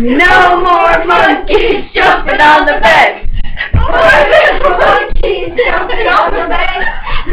No more monkeys jumping on the bed. Four little monkeys jumping on the bed.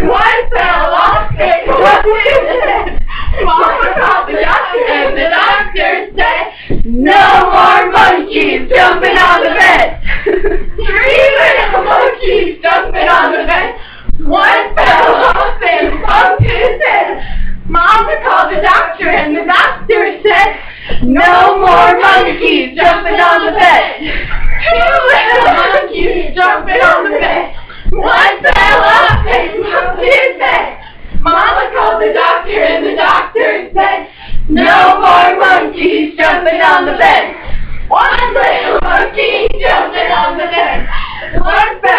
One fell off and one did. Mama called the doctor and the doctor said, No more monkeys jumping on the bed. three little monkeys jumping on the bed. One fell off and bumped his head. Mama called the doctor and the doctor said, No more monkeys jumping on the bed. two little monkeys jumping on the bed. One fell off and bumped his head. Mama called the doctor and the doctor said, No more monkeys jumping on the bed. one little monkey jumping on the bed. One fell